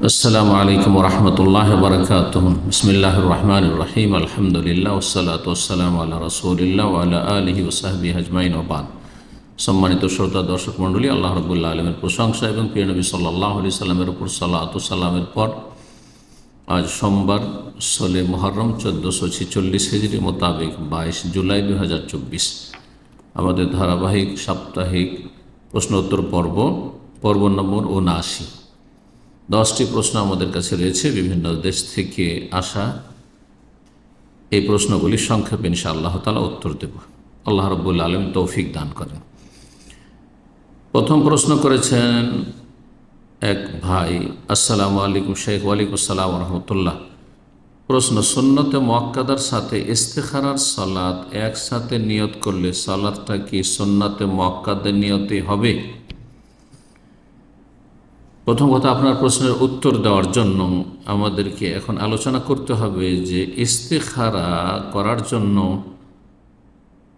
আসসালামু আলাইকুম রহমতুল্লাহ বরকাতুহ। বিসমিল্লাহির রহমানির রহিম। আলহামদুলিল্লাহ ওয়াসসালাতু ওয়াসসালামু আলা রাসূলিল্লাহ ওয়া আলা আলিহি ওয়া সাহবিহি আজমাইন ওয়া বাদ। সম্মানিত শ্রোতা দর্শক মণ্ডলী, আল্লাহ রাব্বুল আলামিনের প্রশংসা এবং প্রিয় নবী সাল্লাল্লাহু আলাইহি সাল্লামের উপর সালাত ও সালামের পর আজ সোমবার 16 মুহররম 1446 হিজরি মোতাবেক 22 জুলাই 2024 আমাদের ধারাবাহিক সাপ্তাহিক প্রশ্ন উত্তর পর্ব নম্বর 79। 10টি প্রশ্ন আমাদের কাছে রয়েছে, বিভিন্ন দেশ থেকে আসা। এই প্রশ্নগুলি সংক্ষেপে ইনশাআল্লাহ তাআলা উত্তর দেব। আল্লাহ রাব্বুল আলামিন তৌফিক দান করেন। প্রথম প্রশ্ন করেছেন এক ভাই। আসসালামু আলাইকুম শেখ। ওয়ালাইকুম আসসালাম ওয়া রাহমাতুল্লাহ। প্রশ্ন, সুন্নতে মুআক্কাদার সাথে ইস্তেখারার সালাত একসাথে নিয়ত করলে সালাতটা কি সুন্নতে মুআক্কাদের নিয়তে হবে? প্রথম কথা, আপনার প্রশ্নের উত্তর দেওয়ার জন্য আমাদেরকে এখন আলোচনা করতে হবে যে ইস্তেখারা করার জন্য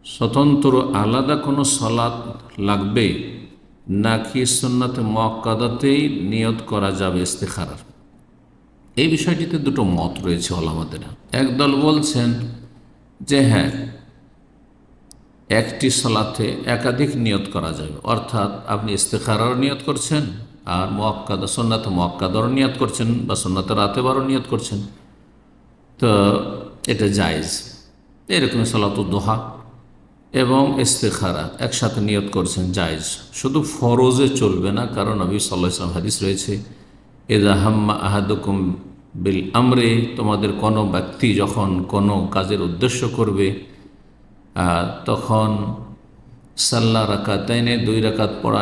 স্বতন্ত্র আলাদা কোনো সালাত লাগবে নাকি সুন্নতে মুআক্কাদাতেই নিয়ত করা যাবে ইস্তেখারার। এই বিষয়টিতে দুটো মত রয়েছে ওলামাদের। একদল বলছেন যে হ্যাঁ, একটি সালাতে একাধিক নিয়ত করা যাবে, অর্থাৎ আপনি ইস্তেখারারও নিয়ত করছেন আর মুআক্কাদা সুন্নাতে মুআক্কাদারও নিয়ত করছেন বা সুন্নাতে রাতেবারও নিয়ত করছেন, তো এটা জায়েজ। এরকম সালাতুদ দুহা এবং ইস্তেখারা একসাথে নিয়ত করছেন, জায়েজ। শুধু ফরজে চলবে না, কারণ নবী সাল্লাল্লাহু আলাইহি ওয়াসাল্লাম হাদিস রয়েছে, ইযা হাম্মা আহাদুকুম বিল আমরে, তোমাদের কোনো ব্যক্তি যখন কোনো কাজের উদ্দেশ্য করবে তখন সাল্লা রাকাতাইনে, 2 রাকাত পড়া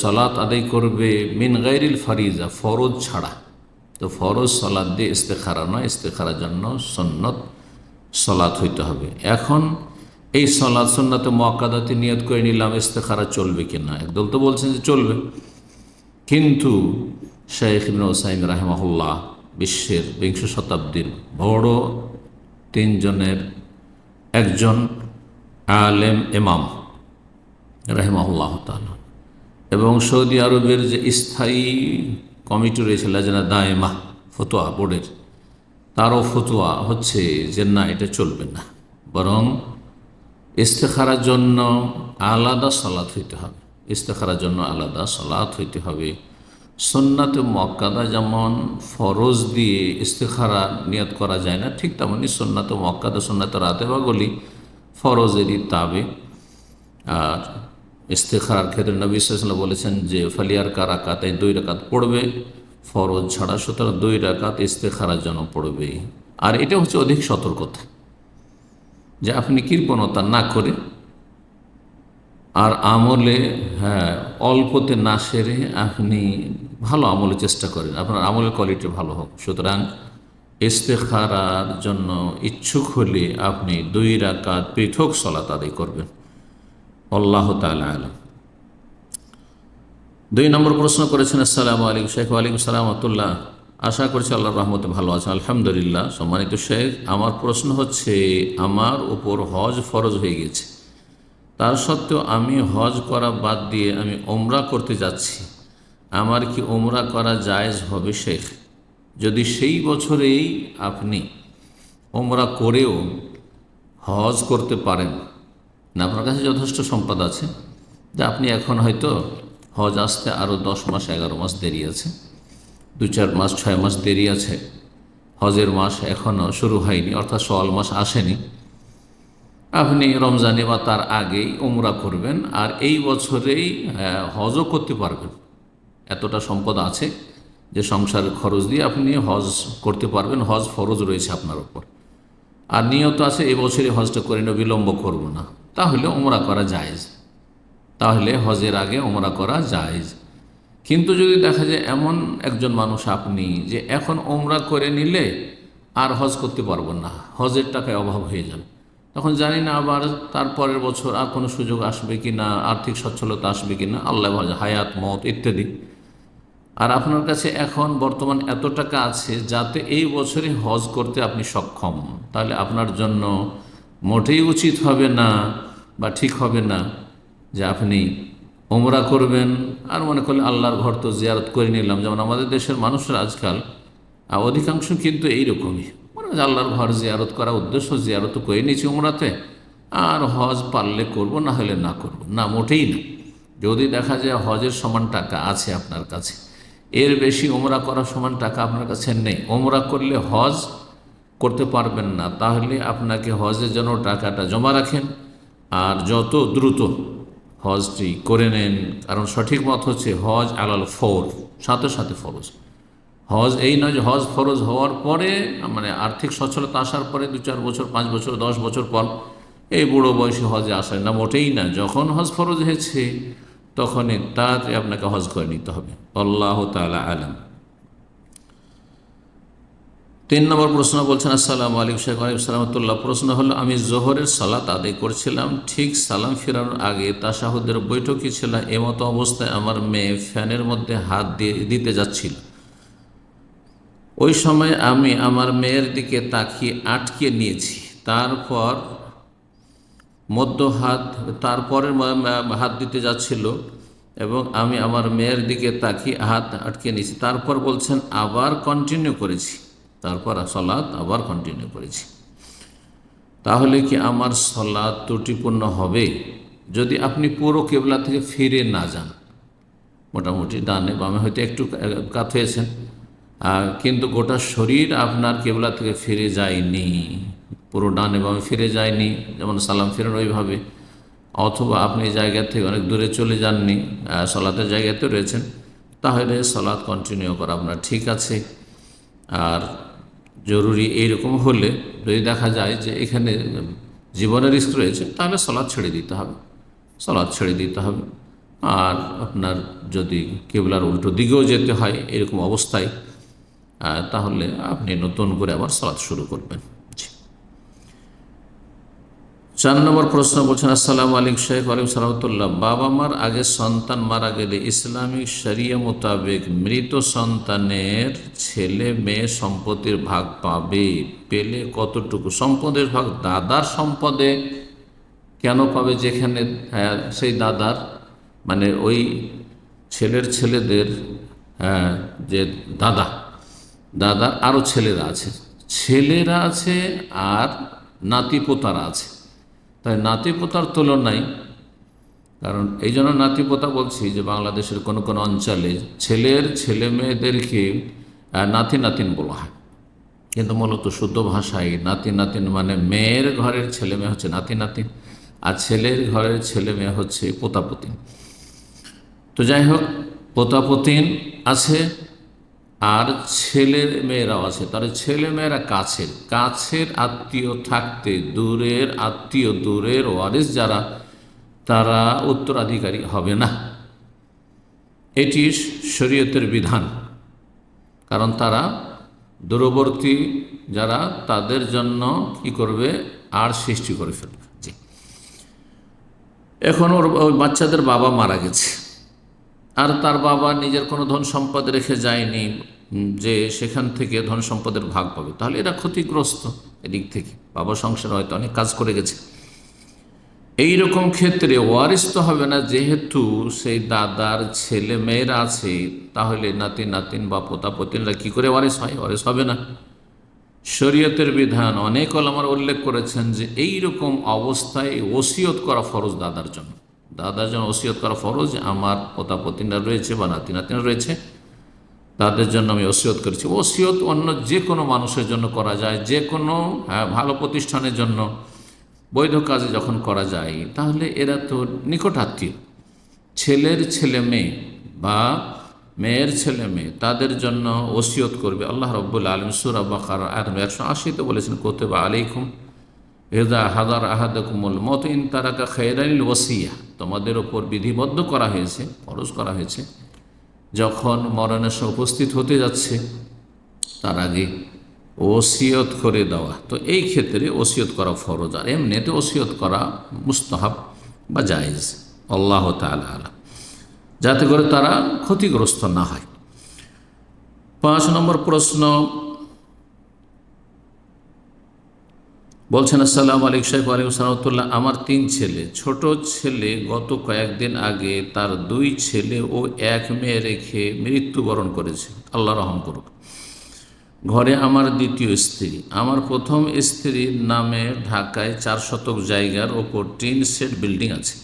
সালাত আদায় করবে, মিন গায়রিল ফারিজা, ফরজ ছাড়া। তো ফরজ সালাত দিয়ে ইস্তেখারা নয়, ইস্তেখারার জন্য সুন্নত সালাত হইতে হবে। এখন এই সালাত সুন্নতে মুআক্কাদাতে নিয়ত করে নিলাম, ইস্তেখারা চলবে কিনা? একদল তো বলছেন যে চলবে, কিন্তু শাইখ ইবনে উসাইমিন রাহিমাহুল্লাহ বিশ্বের 20 শতাব্দীর বড় 3 জনের একজন আলেম ইমাম রাহিমাহুল্লাহ তাআলা, এবং সৌদি আরবের যে স্থায়ী কমিটি রয়েছে লাজনা দায়েমা ফতোয়া বোর্ডের, তারও ফতোয়া হচ্ছে যে না, এটা চলবে না, বরং ইস্তেখারার জন্য আলাদা সালাত হইতে হবে। ইস্তেখারার জন্য আলাদা সালাত হইতে হবে। সুন্নাতে মুআক্কাদা যেমন ফরজ দিয়ে ইস্তেখারা নিয়ত করা যায় না, ঠিক তেমনি সুন্নাতে মুআক্কাদা সুন্নাতে রাতেবাগুলি ফরজেরই তাবে। আর ইস্তেখারার ক্ষেত্রে নবী সাল্লাল্লাহু আলাইহি ওয়াসাল্লাম বলেছেন যে ফালিয়ার কা রাকাতাইন, 2 রাকাত পড়বে ফরজ ছাড়া, সুতরাং 2 রাকাত ইস্তেখারার জন্য পড়বে। আর এটা হচ্ছে অধিক সতর্কতা, যে আপনি কৃপণতা না করে আর আমলে অল্পতে না সেরে আপনি ভালো আমলের চেষ্টা করেন, আপনার আমলের কোয়ালিটি ভালো হোক। সুতরাং ইস্তেখারার জন্য ইচ্ছুক হলে আপনি 2 রাকাত পৃথক সালাত আদায় করবেন। আল্লাহু তাআলা আলাম। 2 নম্বর প্রশ্ন করেছেন। আসসালামু আলাইকুম শেখ। ওয়ালাইকুম আসসালাম ওয়া রাহমাতুল্লাহ। আশা করছি আল্লাহর রহমতে ভালো আছেন। আলহামদুলিল্লাহ। সম্মানিত শেখ, আমার প্রশ্ন হচ্ছে, আমার উপর হজ ফরজ হয়ে গেছে, তার সত্ত্বেও আমি হজ করা বাদ দিয়ে আমি ওমরা করতে যাচ্ছি, আমার কি ওমরা করা জায়েজ হবে শেখ? যদি সেই বছরেই আপনি ওমরা করেও হজ করতে পারেন না, আপনার কাছে যথেষ্ট সম্পদ আছে, যে আপনি এখন হয়তো হজ আসতে আরও 10 মাস 11 মাস দেরি আছে, 2-4 মাস 6 মাস দেরি আছে, হজের মাস এখনও শুরু হয়নি, অর্থাৎ শাওয়াল মাস আসেনি, আপনি রমজানে বা তার আগেই উমরা করবেন আর এই বছরেই হজও করতে পারবেন। এতটা সম্পদ আছে যে সংসারের খরচ দিয়ে আপনি হজ করতে পারবেন, হজ ফরজ রয়েছে আপনার উপর, আর নিয়ত আছে এই বছরই হজটা করে নেব, বিলম্ব করব না, তাহলে উমরা করা জায়েজ, তাহলে হজের আগে উমরা করা জায়েজ। কিন্তু যদি দেখা যায় এমন একজন মানুষ আপনি, যে এখন উমরা করে নিলে আর হজ করতে পারবেন না, হজের টাকায় অভাব হয়ে যাবে, তখন জানি না আবার তারপরের বছর আর কোনো সুযোগ আসবে কি না, আর্থিক সচ্ছলতা আসবে কি না, আল্লাহ ভালো, হায়াত মত ইত্যাদি, আর আপনার কাছে এখন বর্তমান এত টাকা আছে যাতে এই বছরে হজ করতে আপনি সক্ষম, তাহলে আপনার জন্য মোটেই উচিত হবে না বা ঠিক হবে না যে আপনি ওমরা করবেন, আর মনে করলে আল্লাহর ঘর তো জিয়ারত করে নিলাম। যেমন আমাদের দেশের মানুষরা আজকাল অধিকাংশ কিন্তু এইরকমই, মনে হয় আল্লাহর ঘর জিয়ারত করা উদ্দেশ্য, জিয়ারত করে নিয়েছি উমরাতে, আর হজ পারলে করব, না হলে না করব না, মোটেই না। যদি দেখা যায় হজের সমান টাকা আছে আপনার কাছে, এর বেশি ওমরা করার সমান টাকা আপনার কাছে নেই, ওমরা করলে হজ করতে পারবেন না, তাহলে আপনাকে হজের জন্য টাকাটা জমা রাখেন আর যত দ্রুত হজটি করে নেন। কারণ সঠিক মত হচ্ছে হজ আলাল ফৌর, সাথে সাথে ফরজ। হজ এই নয় যে হজ ফরজ হওয়ার পরে, মানে আর্থিক সচ্ছলতা আসার পরে 2-4 বছর, 5 বছর, 10 বছর পর এই বুড়ো বয়সে হজে আসায় না, মোটেই না। যখন হজ ফরজ হয়েছে তখনই তাতে আপনাকে হজ করে নিতে হবে। আল্লাহ তাআলা আলাম। 3 নম্বর প্রশ্ন বলছেন, আসসালামু আলাইকুম শেখ ওয়ালাইকুম সালামতুল্লাহ। প্রশ্ন হলো, আমি জোহরের সালাত আদায় করছিলাম, ঠিক সালাম ফেরানোর আগে তাশাহুদের বৈঠকই ছিল, এমতো অবস্থায় আমার মেয়ে ফ্যানের মধ্যে হাত দিতে যাচ্ছিল। ওই সময় আমি আমার মেয়ের দিকে তাকিয়ে আটকে নিয়েছি, তারপর তারপরের হাত দিতে যাচ্ছিল এবং আমি আমার মেয়ের দিকে তাকিয়ে হাত আটকে নিয়েছি। তারপর বলছেন আবার কন্টিনিউ করেছি, তারপর সালাত আবার কন্টিনিউ করেছি। তাহলে কি আমার সালাত ত্রুটিপূর্ণ হবে? যদি আপনি পুরো কেবলা থেকে ফিরে না যান, মোটামুটি ডানে বামে হয়তো একটু কাত হয়েছেন, কিন্তু গোটা শরীর আপনার কেবলা থেকে ফিরে যায়নি, পুরো ডানে বামে ফিরে যায়নি, যেমন সালাম ফেরেন ওইভাবে, অথবা আপনি জায়গা থেকে অনেক দূরে চলে যাননি, সালাতের জায়গাতে রয়েছেন, তাহলে সালাত কন্টিনিউ করা আপনার ঠিক আছে। আর জরুরি এইরকম হলে, যদি দেখা যায় যে এখানে জীবনের রিস্ক রয়েছে, তাহলে সালাত ছেড়ে দিতে হবে, সালাত ছেড়ে দিতে হবে। আর আপনার যদি কেবলার উল্টো দিকেও যেতে হয় এরকম অবস্থায়, তাহলে আপনি নতুন করে আবার সালাত শুরু করবেন। 4 নম্বর প্রশ্ন বলছেন, আসসালামু আলাইকুম শেখ ওয়ালাইকুম সালামতুল্লাহ। বাবা মার আগে সন্তান মারা গেলে ইসলামিক শরিয়া মোতাবেক মৃত সন্তানের ছেলে মেয়ে সম্পত্তির ভাগ পেলে কতটুকু? সম্পদের ভাগ দাদার সম্পদে কেন পাবে, যেখানে সেই দাদার মানে ওই ছেলের ছেলেদের যে দাদার আরও ছেলেরা আছে আর নাতিপোতারা আছে, তাই নাতিপোতার তুলনায়, কারণ এই জন্য নাতিপোতা বলছি যে বাংলাদেশের কোনো কোনো অঞ্চলে ছেলে মেয়েদেরকে নাতিন বলা হয়, কিন্তু মূলত শুদ্ধ ভাষায় নাতিন মানে মেয়ের ঘরের ছেলে মেয়ে হচ্ছে নাতিন, আর ছেলের ঘরের ছেলে মেয়ে হচ্ছে পোতাপতিন। তো যাই হোক, পোতাপতিন আছে আর ছেলের মেয়েরাও আছে, তার ছেলে মেয়েরা কাছের আত্মীয় থাকতে দূরের ওয়ারিস যারা, তারা উত্তরাধিকারী হবে না। এটি শরীয়তের বিধান, কারণ তারা দূরবর্তী যারা, তাদের জন্য কি করবে, আর সৃষ্টি করে ফেলবে। এখন ওই বাচ্চাদের বাবা মারা গেছে, আর তার বাবা নিজের কোনো ধন সম্পদ রেখে যায়নি যে সেখান থেকে ধন সম্পদের ভাগ পাবে, তাহলে এরা ক্ষতিগ্রস্ত এদিক থেকে। বাবা সংসার হয়তো অনেক কাজ করে গেছে, এই রকম ক্ষেত্রে ওয়ারিস তো হবে না, যেহেতু সেই দাদার ছেলে মেয়েরা আছে, তাহলে নাতিন বা পোতাপতিনরা কি করে ওয়ারিস হয়? ওয়ারিস হবে না। শরীয়তের বিধান অনেক ওলামার উল্লেখ করেছেন যে এই রকম অবস্থায় ওসিয়ত করা ফরজ দাদার জন্য ওসিয়ত করা ফরজ। আমার পোতাপতিনরা রয়েছে বা নাতিনা রয়েছে, তাদের জন্য আমি ওসিয়ত করেছি। ওসিয়ত অন্য যে কোনো মানুষের জন্য করা যায়, যে কোনো ভালো প্রতিষ্ঠানের জন্য, বৈধ কাজে যখন করা যায়, তাহলে এরা তো নিকট আত্মীয়। ছেলের ছেলে মেয়ে বা মেয়ের ছেলে মেয়ে, তাদের জন্য ওসিয়ত করবে। আল্লাহ রাব্বুল আলামিন সূরা বাকারা আয়াত 180-তে বলেছেন, কুতিবা আলাইকুম ইযা হাদার আহাদাকুমুল মউত ইন তারাকা খায়রানিল ওসিয়া। তোমাদের ওপর বিধিবদ্ধ করা হয়েছে, ফরজ করা হয়েছে, যখন মরণের সময় উপস্থিত হতে যাচ্ছে তার আগে ওসিয়ত করে দেওয়া। তো এই ক্ষেত্রে ওসিয়ত করা ফরজ, আর এমনিতে ওসিয়ত করা মুস্তাহাব বা জায়েজ। আল্লাহ তাআলা আলাম, যাতে করে তারা ক্ষতিগ্রস্ত না হয়। 5 নম্বর প্রশ্ন, বলছেন আসসালামু আলাইকুম শেখ ওয়ালাইকুম সালামতুল্লাহ। আমার 3 ছেলে। ছোট ছেলে গত কয়েকদিন আগে তার 2 ছেলে ও 1 মেয়ে রেখে মৃত্যুবরণ করেছে, আল্লাহ রহম করুক। ঘরে আমার দ্বিতীয় স্ত্রী। আমার প্রথম স্ত্রীর নামে ঢাকায় 4 শতক জায়গার ওপর টিন সেট বিল্ডিং আছে।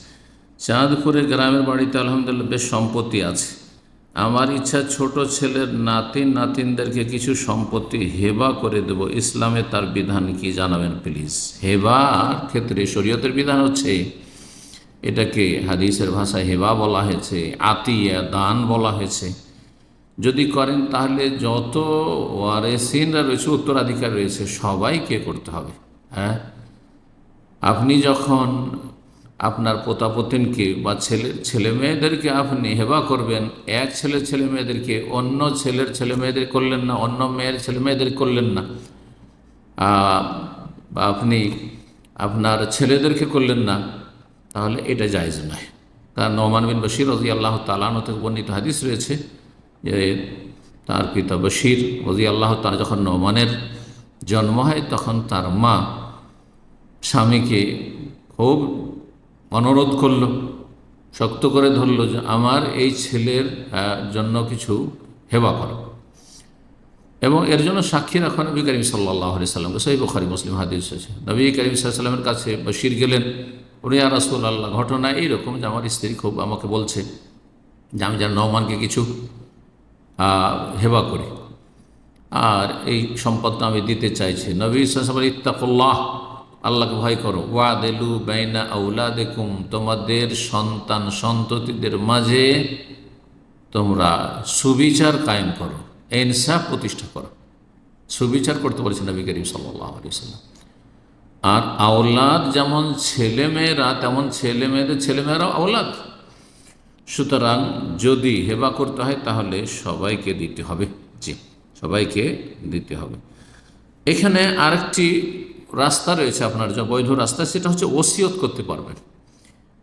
চাঁদপুরে গ্রামের বাড়িতে আলহামদুলিল্লাহ বেশ সম্পত্তি আছে। আমার ইচ্ছা ছোট ছেলের নাতিনদেরকে কিছু সম্পত্তি হেবা করে দেব। ইসলামে তার বিধান কি জানাবেন প্লিজ। হেবার ক্ষেত্রে শরীয়তের বিধান হচ্ছে, এটাকে হাদিসের ভাষায় হেবা বলা হয়েছে, আতিয়া দান বলা হয়েছে। যদি করেন তাহলে যত ওয়ারেসিনরা রয়েছে, উত্তরাধিকার রয়েছে, সবাইকে করতে হবে। হ্যাঁ, আপনি যখন আপনার পোতাপতিনকে বা ছেলে মেয়েদেরকে আপনি হেবা করবেন, এক ছেলে মেয়েদেরকে অন্য ছেলের ছেলে মেয়েদের করলেন না, অন্য মেয়ের ছেলে মেয়েদের করলেন না, বা আপনি আপনার ছেলেদেরকে করলেন না, তাহলে এটা জায়েজ নয়। তার নোমান বিন বশির রাদিয়াল্লাহু তাআলা আনহু থেকে বর্ণিত হাদিস রয়েছে যে তার পিতা বশির রাদিয়াল্লাহু তাআলা যখন নোমানের জন্ম হয় তখন তার মা স্বামীকে খুব অনুরোধ করল, শক্ত করে ধরল যে আমার এই ছেলের জন্য কিছু হেবা করো, এবং এর জন্য সাক্ষী রাখা নবী করিম সাল্লাল্লাহু আলাইহি সাল্লামকে। সহিহ বুখারী মুসলিম হাদিস আছে। নবী করিম সাল্লাল্লাহু আলাইহি সাল্লামের কাছে বশির গেলেন, উনি ইয়া রাসূলুল্লাহ, ঘটনা এইরকম যে আমার স্ত্রী খুব আমাকে বলছে যে আমি যেন নোমানকে কিছু হেবা করি, আর এই সম্পদটা আমি দিতে চাইছি। নবী সাল্লাল্লাহু আলাইহি ওয়াসাল্লাম ইত্তাকুল্লাহ, আল্লাহকে ভয় করো, ওয়াদিলু বাইনা আওলাদিকুম, তোমাদের সন্তান সন্ততিদের মাঝে তোমরা সুবিচার কায়েম করো, ইনসাফ প্রতিষ্ঠা করো। সুবিচার করতে বলেছেন নবী করিম সাল্লাল্লাহু আলাইহি ওয়াসাল্লাম। আর আওলাদ যেমন ছেলেমেয়েরা, তেমন ছেলেমেয়েরাও আওলাদ। সুতরাং যদি হেবা করতে হয় তাহলে সবাইকে দিতে হবে। জি, সবাইকে দিতে হবে। এখানে আরেকটি রাস্তা রয়েছে আপনার, যা বৈধ রাস্তা, সেটা হচ্ছে ওসিয়ত করতে পারবেন।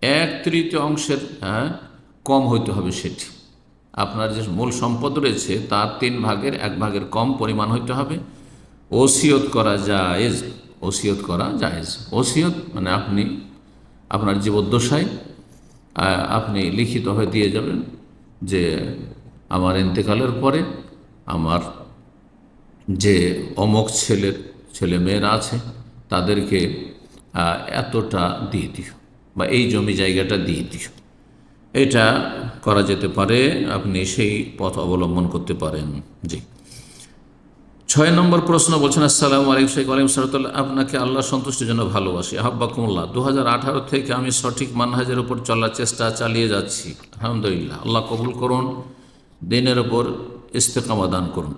1/3 অংশের কম হইতে হবে সেটি। আপনার যে মূল সম্পদ রয়েছে তার 3 ভাগের 1 ভাগের কম পরিমাণ হইতে হবে। ওসিয়ত করা জায়েজ, ওসিয়ত করা জায়েজ। ওসিয়ত মানে আপনি আপনার জীবদ্দশায় আপনি লিখিত হয়ে দিয়ে যাবেন যে আমার ইন্তেকালের পরে আমার যে অমুক ছেলে মেয়েরা আছে তাদেরকে এতটা দিয়ে দিও, বা এই জমি জায়গাটা দিয়ে দিও। এটা করা যেতে পারে, আপনি সেই পথ অবলম্বন করতে পারেন। জি। 6 নম্বর প্রশ্ন বলছেন, আসসালামু আলাইকুম শেখ ওয়ালাইকুম সালাম, আপনাকে আল্লাহ সন্তুষ্টির জন্য ভালোবাসি, আহাব্বাকুমুল্লাহ। 2018 থেকে আমি সঠিক মানহাজের উপর চলার চেষ্টা চালিয়ে যাচ্ছি, আলহামদুলিল্লাহ। আল্লাহ কবুল করুন, দিনের ওপর ইস্তেকামা দান করুন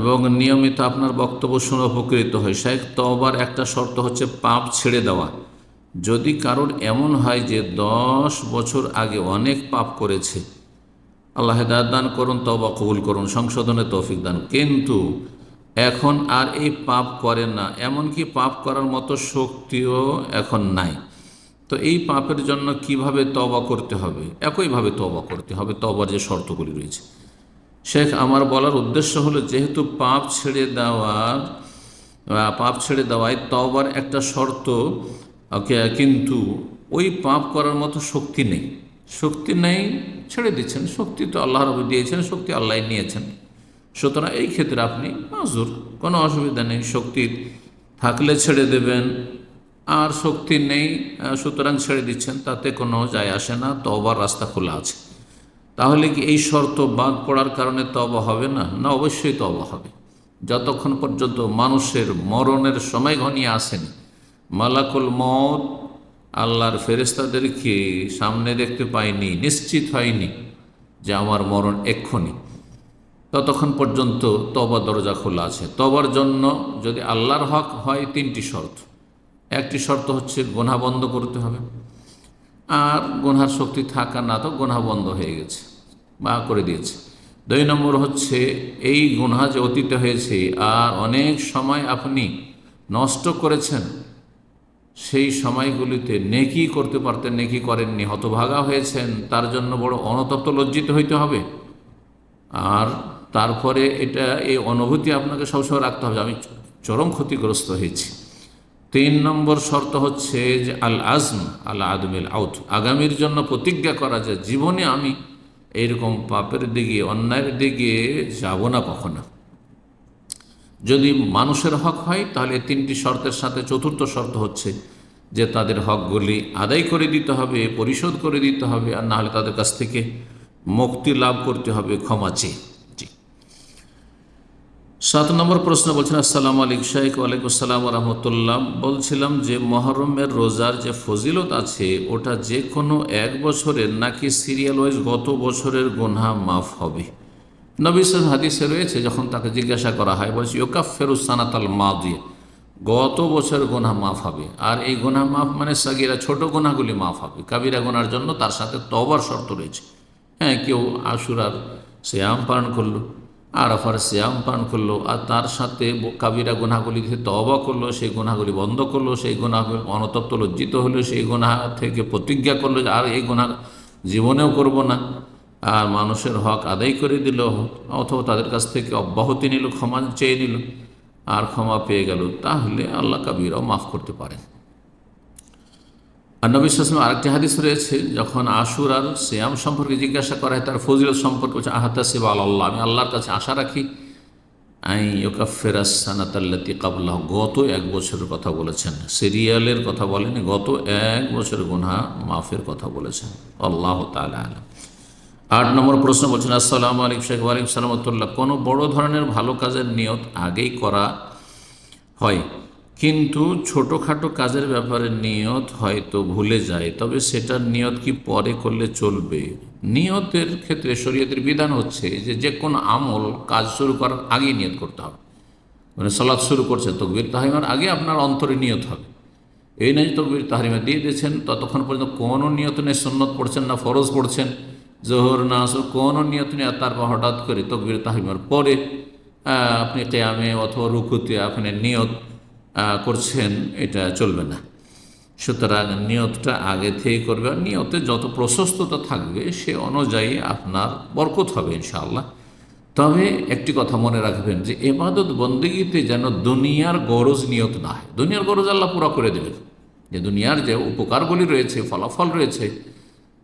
এবং নিয়মিত আপনার বক্তব্য শুনে উপকৃত হয়। শেখ, তওবার একটা শর্ত হচ্ছে পাপ ছেড়ে দেওয়া। যদি কারোর এমন হয় যে 10 বছর আগে অনেক পাপ করেছে, আল্লাহ হেদায়েত দান করুন, তওবা কবুল করুন, সংশোধনের তৌফিক দান, কিন্তু এখন আর এই পাপ করে না, এমনকি পাপ করার মতো শক্তিও এখন নাই, তো এই পাপের জন্য কিভাবে তওবা করতে হবে? একইভাবে তওবা করতে হবে, তওবার যে শর্তগুলি রয়েছে। শেখ, আমার বলার উদ্দেশ্য হলো, যেহেতু পাপ ছেড়ে দেওয়ায় তওবার একটা শর্ত, কিন্তু ওই পাপ করার মতো শক্তি নেই, ছেড়ে দিচ্ছেন। শক্তি তো আল্লাহ রাব্বুল দিয়েছেন, শক্তি আল্লাহ নিয়েছেন। সুতরাং এই ক্ষেত্রে আপনি মাজুর, কোনো অসুবিধা নেই। শক্তি থাকলে ছেড়ে দেবেন, আর শক্তি নেই সুতরাং ছেড়ে দিচ্ছেন, তাতে কোনো যায় আসে না, তওবার রাস্তা খোলা আছে। তাহলে কি এই শর্ত বাদ পড়ার কারণে তওবা হবে না? না, অবশ্যই তওবা হবে। যতক্ষণ পর্যন্ত মানুষের মরণের সময় ঘনিয়ে আসেনি, মালাকুল মউত আল্লাহর ফেরেশতাদেরকে সামনে দেখতে পায়নি, নিশ্চিত হয়নি যে আমার মরণ এক্ষুনি, ততক্ষণ পর্যন্ত তওবা দরজা খোলা আছে। তওবার জন্য যদি আল্লাহর হক হয় 3টি শর্ত। একটি শর্ত হচ্ছে গুনাহ বন্ধ করতে হবে, আর গুনহার শক্তি থাকা না তো গুনাহ বন্ধ হয়ে গেছে বা করে দিয়েছে। 2 নম্বর হচ্ছে এই গুনহা যে অতীতে হয়েছে আর অনেক সময় আপনি নষ্ট করেছেন, সেই সময়গুলিতে নেকি করতে পারতেন, নেকি করেননি, হতভাগা হয়েছেন, তার জন্য বড় অনুতপ্ত লজ্জিত হইতে হবে। আর তারপরে এই অনুভূতি আপনাকে সবসময় রাখতে হবে, আমি চরম ক্ষতিগ্রস্ত হয়েছি। তিন নম্বর শর্ত হচ্ছে যে আল আজম আল আদমিল আউট, আগামীর জন্য প্রতিজ্ঞা করা যায় জীবনে আমি এইরকম পাপের দিকে অন্যায়ের দিকে যাব না কখনো। যদি মানুষের হক হয় তাহলে তিনটি শর্তের সাথে চতুর্থ শর্ত হচ্ছে যে তাদের হকগুলি আদায় করে দিতে হবে, পরিশোধ করে দিতে হবে, আর না হলে তাদের কাছ থেকে মুক্তি লাভ করতে হবে ক্ষমা চেয়ে। জি। 7 নম্বর প্রশ্ন বলছেন, আসসালামু আলাইকুম শাইখ। ওয়ালাইকুম আসসালাম রহমতুল্লাহ। বলছিলাম যে মহরমের রোজার যে ফজিলত আছে ওটা যে কোনো এক বছরের নাকি সিরিয়াল ওয়াইজ গত বছরের গুনাহ মাফ হবে? নবী সাল্লাল্লাহু আলাইহি হাদিসে রয়েছে, যখন তাকে জিজ্ঞাসা করা হয় বলছে ইউকাফিরু সানাতাল মাদিয়া, গত বছর গুনাহ মাফ হবে। আর এই গুনাহ মাফ মানে সাগীরা ছোট গুনাহগুলি মাফ হবে, কাবিরা গুনার জন্য তার সাথে তওবার শর্ত রয়েছে। হ্যাঁ, কেউ আশুরার সিয়াম পালন করলো, আরাফার সিয়াম পালন করলো, আর তার সাথে কাবিরা গুনাহগুলি থেকে তওবা করলো, সেই গুনাহগুলি বন্ধ করলো, সেই গুনাহ অনুতপ্ত লজ্জিত হলো, সেই গুনাহ থেকে প্রতিজ্ঞা করলো যে আর এই গুনাহ জীবনেও করব না, আর মানুষের হক আদায় করে দিল, অথবা তাদের কাছ থেকে অব্যাহতি নিল, ক্ষমা চেয়ে নিল, আর ক্ষমা পেয়ে গেল, তাহলে আল্লাহ কাবিরাও মাফ করতে পারেন। আর নবী সাল্লাল্লাহু আলাইহি ওয়াসাল্লাম আরেকটি হাদিস রয়েছে, যখন আশুরার সিয়াম সম্পর্কে জিজ্ঞাসা করা হয়, তার ফজিলত সম্পর্কে বলছে আহতাসিবু আলাল্লাহ, আমি আল্লাহর কাছে আশা রাখি আই ইউকাফিরাস সানাতাল্লাতী ক্বাবলাহু, গত এক বছরের কথা বলেছেন, সিরিয়ালের কথা বলেনি, গত এক বছরের গুনাহ মাফের কথা বলেছেন। আল্লাহু তাআলা আলাম। 8 নম্বর প্রশ্ন বলছেন, আসসালামু আলাইকুম শাইখ। ওয়ালাইকুম আসসালাম ওয়া রাহমাতুল্লাহ। কোনো বড় ধরনের ভালো কাজের নিয়ত আগেই করা হয়, কিন্তু ছোটোখাটো কাজের ব্যাপারে নিয়ত হয়তো ভুলে যায়, তবে সেটার নিয়ত কি পরে করলে চলবে? নিয়তের ক্ষেত্রে শরীয়তের বিধান হচ্ছে যে কোনো আমল কাজ শুরু করার আগেই নিয়ত করতে হবে। মানে সালাত শুরু করছে, তাকবীর তাহরিমার আগে আপনার অন্তরে নিয়ত হবে। এই নয় যে তাকবীর তাহরিমা দিয়ে দিয়েছেন, ততক্ষণ পর্যন্ত কোনো নিয়ত নেই, সুন্নত পড়ছেন না ফরজ পড়ছেন, জোহর না আসর, কোনো নিয়ত নেই, আর তারপর হঠাৎ করে তাকবীর তাহরিমার পরে আপনি কিয়ামে অথবা রুকুতে আপনি নিয়ত করছেন, এটা চলবে না। সুতরাং নিয়তটা আগে থেকে করবে, আর নিয়তে যত প্রশস্ততা থাকবে সে অনুযায়ী আপনার বরকত হবে ইনশাআল্লাহ। তবে একটি কথা মনে রাখবেন যে ইবাদত বন্দেগীতে যেন দুনিয়ার গরজ নিয়ত না হয়। দুনিয়ার গরজ আল্লাহ পুরা করে দেবেন, যে দুনিয়ার যে উপকারগুলি রয়েছে, ফলাফল রয়েছে,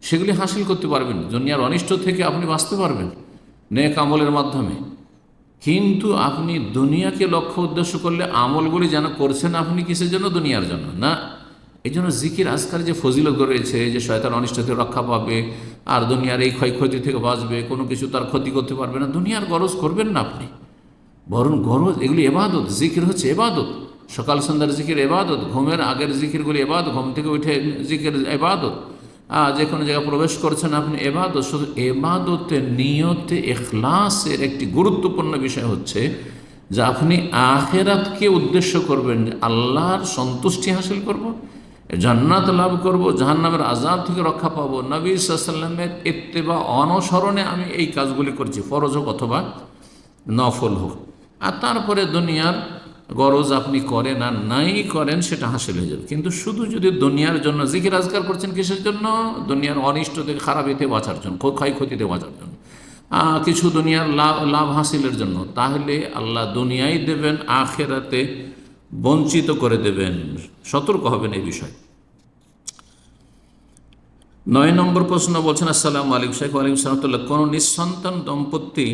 সেগুলি হাসিল করতে পারবেন, দুনিয়ার অনিষ্ট থেকে আপনি বাঁচতে পারবেন নেক আমলের মাধ্যমে। কিন্তু আপনি দুনিয়াকে লক্ষ্য উদ্দেশ্য করলে আমলগুলি যেন করছেন আপনি কিসের জন্য? দুনিয়ার জন্য না। এই জন্য জিকির আজকাল যে ফজিলত রয়েছে, যে শয়তান অনিষ্ট থেকে রক্ষা পাবে, আর দুনিয়ার এই ক্ষয়ক্ষতি থেকে বাঁচবে, কোনো কিছু তার ক্ষতি করতে পারবে না, দুনিয়ার গরজ করবেন না আপনি, বরং গরজ এগুলি এবাদত। জিকির হচ্ছে এবাদত, সকাল সন্ধ্যার জিকির এবাদত, ঘুমের আগের জিকিরগুলি এবাদত, ঘুম থেকে উঠে জিকির এবাদত, যে কোনো জায়গায় প্রবেশ করছেন আপনি এবাদত। শুধু এবাদতে নিয়তে ইখলাসের একটি গুরুত্বপূর্ণ বিষয় হচ্ছে যে আপনি আখিরাতকে উদ্দেশ্য করবেন, যে আল্লাহর সন্তুষ্টি হাসিল করব, জান্নাত লাভ করব, জাহান্নামের আযাব থেকে রক্ষা পাবো, নবী সাল্লাল্লাহু আলাইহি ওয়াসাল্লামের ইত্তেবা অনুসরণে আমি এই কাজগুলি করছি, ফরজ হোক অথবা নফল হোক। আর তারপরে দুনিয়ার গরজ আপনি করেন আর নাই করেন সেটা হাসিল হয়ে যাবে। কিন্তু শুধু যদি দুনিয়ার জন্য জিকির আজকার করছেন, কিসের জন্য? দুনিয়ার অনিষ্ট থেকে, খারাপিতে বাঁচার জন্য, ক্ষয়ক্ষতিতে বাঁচার জন্য, কিছু দুনিয়ার লাভ হাসিলের জন্য, তাহলে আল্লাহ দুনিয়ায় দেবেন, আখেরাতে বঞ্চিত করে দেবেন। সতর্ক হবেন এই বিষয়ে। 9 নম্বর প্রশ্ন বলছেন, আসসালামু আলাইকুম শাইখ। ওয়ালাইকুম আসসালাম। কোনো নিঃসন্তান দম্পতি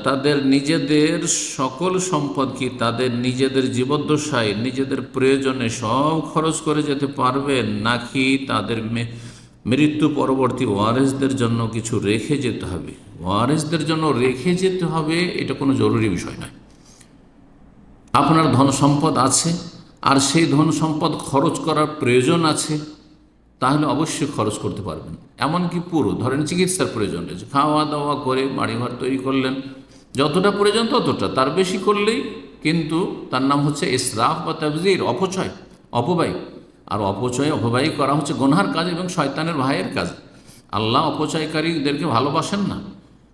তাদের নিজেদের সকল সম্পদ কি তাদের নিজেদের জীবদ্দশায় নিজেদের প্রয়োজনে সব খরচ করে যেতে পারবেন, নাকি তাদের মৃত্যু পরবর্তী ওয়ারেসদের জন্য কিছু রেখে যেতে হবে? ওয়ারেসদের জন্য রেখে যেতে হবে এটা কোনো জরুরি বিষয় নয়। আপনার ধন সম্পদ আছে আর সেই ধন সম্পদ খরচ করার প্রয়োজন আছে, তাহলে অবশ্যই খরচ করতে পারবেন। এমনকি পুরো ধরেন চিকিৎসার প্রয়োজন রয়েছে, খাওয়া দাওয়া করে বাড়িঘর তৈরি করলেন, যতটা প্রয়োজন ততটা, তার বেশি করলেই কিন্তু তার নাম হচ্ছে ইসরাফ বা তাবযির, অপচয়, অপব্যয়। আর অপব্যয় করা হচ্ছে গুনহার কাজ এবং শয়তানের ভাইয়ের কাজ। আল্লাহ অপচয়কারীদেরকে ভালোবাসেন না।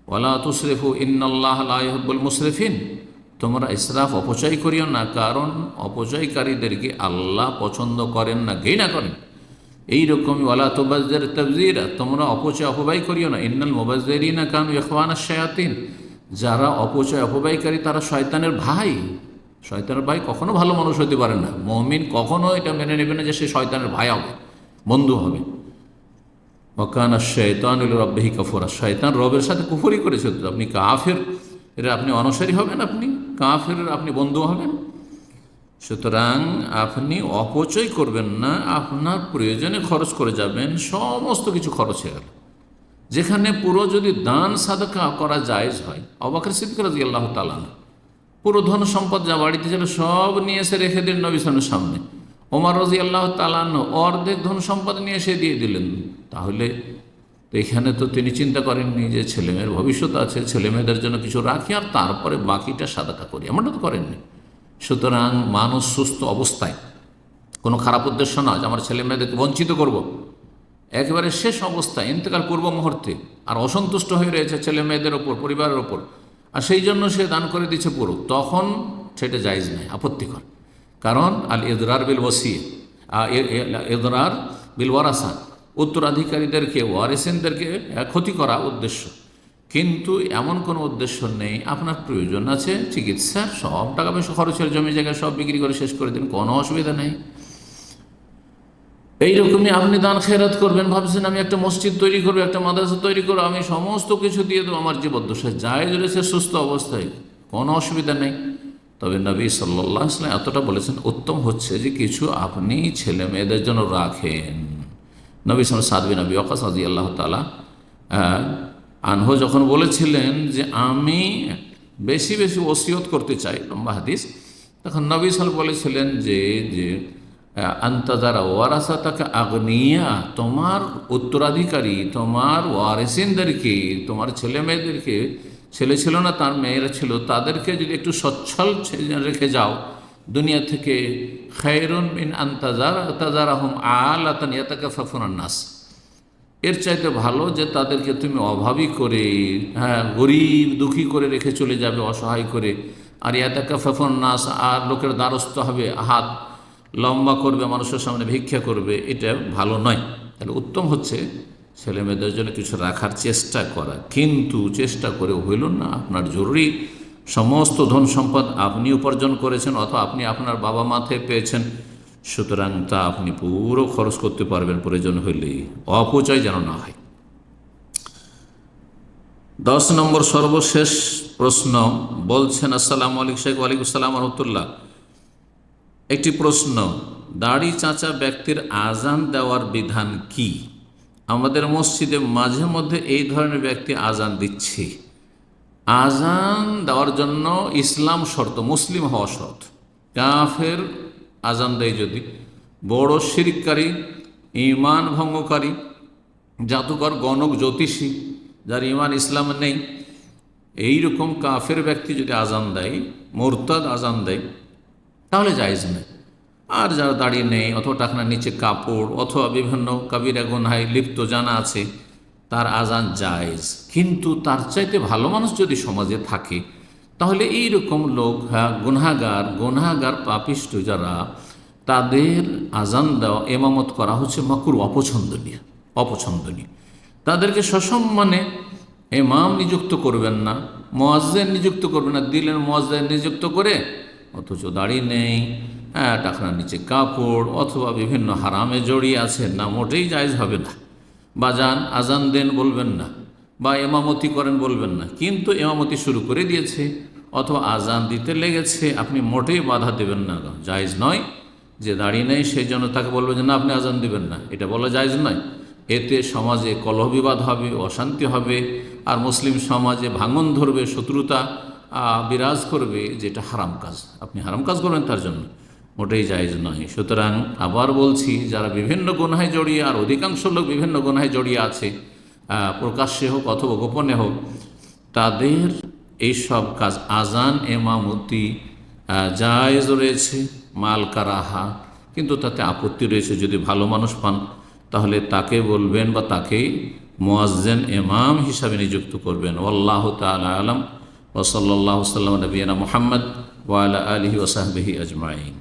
ওয়ালা তুসরিফু ইন্নাল্লাহা লা ইউহিব্বুল মুসরিফিন, তোমরা ইসরাফ অপচয় করিও না, কারণ অপচয়কারীদেরকে আল্লাহ পছন্দ করেন না, ঘৃণা করেন। এইরকমই ওয়ালা তুবাজ্জির তাবযীরা, তোমরা অপব্যয় করিও না। ইন্নাল মুবাজ্জিরিনা কানু ইখওয়ানাশ শায়াতিন, যারা অপব্যয়কারী তারা শয়তানের ভাই। শয়তানের ভাই কখনো ভালো মানুষ হতে পারে না। মুমিন কখনো এটা মেনে নেবে না যে সে শয়তানের ভাই হবে, বন্ধু হবে। ওয়াকানা শাইতানু লিরাব্বিহি কাফুরা, শয়তান রবের সাথে কুফরি করেছে। তো আপনি কাফের এর আপনি অনুসারী হবেন, আপনি কাফের আপনি বন্ধু হবেন। সুতরাং আপনি অপচয় করবেন না, আপনার প্রয়োজনে খরচ করে যাবেন। সমস্ত কিছু খরচ হয়ে গেল। যেখানে পুরো যদি দান সাদাকা করা জায়েজ হয়, আবু বকর সিদ্দিক রাদিয়াল্লাহু তাআলা পুরো ধন সম্পদ যা বাড়িতে ছিল সব নিয়ে এসে রেখে দিলেন নবী সাল্লাল্লাহু আলাইহি ওয়াসাল্লামের সামনে। ওমর রাদিয়াল্লাহু তাআলা অর্ধেক ধন সম্পদ নিয়ে এসে দিয়ে দিলেন। তাহলে এখানে তো তিনি চিন্তা করেননি যে ছেলেমেয়ের ভবিষ্যৎ আছে, ছেলেমেয়েদের জন্য কিছু রাখি আর তারপরে বাকিটা সাদাকা করি, এমনটা তো করেননি। সুতরাং মানুষ সুস্থ অবস্থায়, কোনো খারাপ উদ্দেশ্য না যে আমার ছেলে মেয়েদেরকে বঞ্চিত করব, একেবারে শেষ অবস্থায় ইন্তেকাল পূর্ব মুহূর্তে আর অসন্তুষ্ট হয়ে রয়েছে ছেলে মেয়েদের ওপর, পরিবারের ওপর, আর সেই জন্য সে দান করে দিচ্ছে পুরো, তখন সেটা জায়েজ নেই, আপত্তিকর। কারণ আল ইদরার বিল ওয়াসি, ইদরার বিল ওয়ারাসা, উত্তরাধিকারীদেরকে, ওয়ারিসিনদেরকে ক্ষতি করা উদ্দেশ্য। কিন্তু এমন কোনো উদ্দেশ্য নেই, আপনার প্রয়োজন আছে চিকিৎসার, সব টাকা পয়সা খরচের, জমি জায়গা সব বিক্রি করে শেষ করে দিন, কোনো অসুবিধা নেই। এইরকমই আপনি দান খেরাত করবেন, ভাবছেন আমি একটা মসজিদ তৈরি করবো, একটা মাদ্রাসা তৈরি করবো, আমি সমস্ত কিছু দিয়ে দেবো আমার জীবদ্দশায়, জায়েজ রয়েছে সুস্থ অবস্থায়, কোনো অসুবিধা নেই। তবে নবী সাল্লাল্লাহু আলাইহি ওয়াসাল্লাম এতটা বলেছেন, উত্তম হচ্ছে যে কিছু আপনি ছেলে মেয়েদের জন্য রাখেন। নবী সাদ বিন আবি ওয়াক্কাস রাদিয়াল্লাহু তাআলা আনহু যখন বলেছিলেন যে আমি বেশি বেশি ওসিয়ত করতে চাই, লম্বা হাদিস, তখন নবী সাল্লাল্লাহু বলেছিলেন যে আন্তাজারা ওয়ারাসাতাকা আগনিয়া, তোমার উত্তরাধিকারী, তোমার ওয়ারিসিনদেরকে, তোমার ছেলে মেয়েদেরকে, ছেলে ছিল না তার মেয়েরা ছিল, তাদেরকে যদি একটু সচ্ছল রেখে যাও দুনিয়া থেকে, খায়রুন মিন আনতাজারাহুম আলাতান ইয়াতাকাফাফুনান নাস, এর চাইতে ভালো যে তাদেরকে তুমি অভাবী করে, গরিব দুঃখী করে রেখে চলে যাবে, অসহায় করে, আর ইয়াতাকাফাফুনান নাস, আর লোকের দ্বারস্থ হবে, হাত লম্বা করবে, মানুষের সামনে ভিক্ষা করবে, এটা ভালো নয়। তাহলে উত্তম হচ্ছে ছেলে মেয়েদের জন্য কিছু রাখার চেষ্টা করা, কিন্তু চেষ্টা করে হইল না, আপনার জরুরি সমস্ত ধন সম্পদ আপনি উপার্জন করেছেন অথবা আপনি আপনার বাবা মা থেকে পেয়েছেন, সুতরাং তা আপনি পুরো খরচ করতে পারবেন প্রয়োজন হইলে, অপচয় যেন না হয়। 10 নম্বর সর্বশেষ প্রশ্ন বলছেন, আসসালামু আলাইকুম শেখ। ওয়ালাইকুম আসসালাম ওয়া রাহমাতুল্লাহ। একটি প্রশ্ন, দাড়ি চাঁচা ব্যক্তির আজান দেওয়ার বিধান কি? আমাদের মসজিদে মাঝে মধ্যে এই ধরনের ব্যক্তি আজান দিচ্ছে। আজান দেওয়ার জন্য ইসলাম শর্ত, মুসলিম হওয়া শর্ত। কাফের আজান দেয় যদি, বড় শিরককারী, ঈমান ভঙ্গকারী, জাদুকর, গণক, জ্যোতিষী, যার ঈমান ইসলাম নেই, এইরকম কাফের ব্যক্তি যদি আজান দেয়, মুরতাদ আজান দেয়, তাহলে জায়েজ নেই। আর যারা দাড়ি নেই অথবা টাকনার নিচে কাপড় অথবা বিভিন্ন কাবিরা গুনহায় লিপ্ত জানা আছে, তার আজান জায়েজ। কিন্তু তার চাইতে ভালো মানুষ যদি সমাজে থাকে, তাহলে এইরকম লোক, গুনাহগার পাপিষ্ঠ যারা, তাদের আজান দেওয়া, এমামত করা হচ্ছে মাকরুহ, অপছন্দনীয়। তাদেরকে সসম্মানে ইমাম নিযুক্ত করবেন না, মুয়াজ্জিন নিযুক্ত করবেন না। দিলেন মুয়াজ্জিন নিযুক্ত করে, অথচ দাড়ি নেই, টাকনার নিচে কাপড় অথবা বিভিন্ন হারামে জড়িয়ে আছেন, না, মোটেই জায়েজ হবে না। বাজান আজান দেন বলবেন না, বা এমামতি করেন বলবেন না। কিন্তু এমামতি শুরু করে দিয়েছে অথবা আজান দিতে লেগেছে, আপনি মোটেই বাধা দেবেন না, জায়েজ নয়। যে দাড়ি নেই সেই জন্য তাকে বলবেন যে না আপনি আজান দিবেন না, এটা বলা জায়েজ নয়। এতে সমাজে কলহ বিবাদ হবে, অশান্তি হবে, আর মুসলিম সমাজে ভাঙন ধরবে, শত্রুতা বিরাজ করবে, যেটা হারাম কাজ। আপনি হারাম কাজ করবেন তার জন্য, মোটেই জায়েজ নয়। সুতরাং আবার বলছি, যারা বিভিন্ন গুনাহে জড়িয়ে, আর অধিকাংশ লোক বিভিন্ন গুনাহে জড়িয়ে আছে, প্রকাশ্যে হোক অথবা গোপনে হোক, তাদের এই সব কাজ, আজান, এমামতি জায়েজ রয়েছে, মাল কারাহা, কিন্তু তাতে আপত্তি রয়েছে। যদি ভালো মানুষ পান তাহলে তাকে বলবেন বা তাকে মুয়াজ্জিন ইমাম হিসাবে নিযুক্ত করবেন। আল্লাহু তাআলা আলাম। ওয়া সাল্লাল্লাহু সাল্লাম নবিয়ানা মুহাম্মদ ওয়া আলা আলিহি ওয়া সাহবিহি আজমাইন।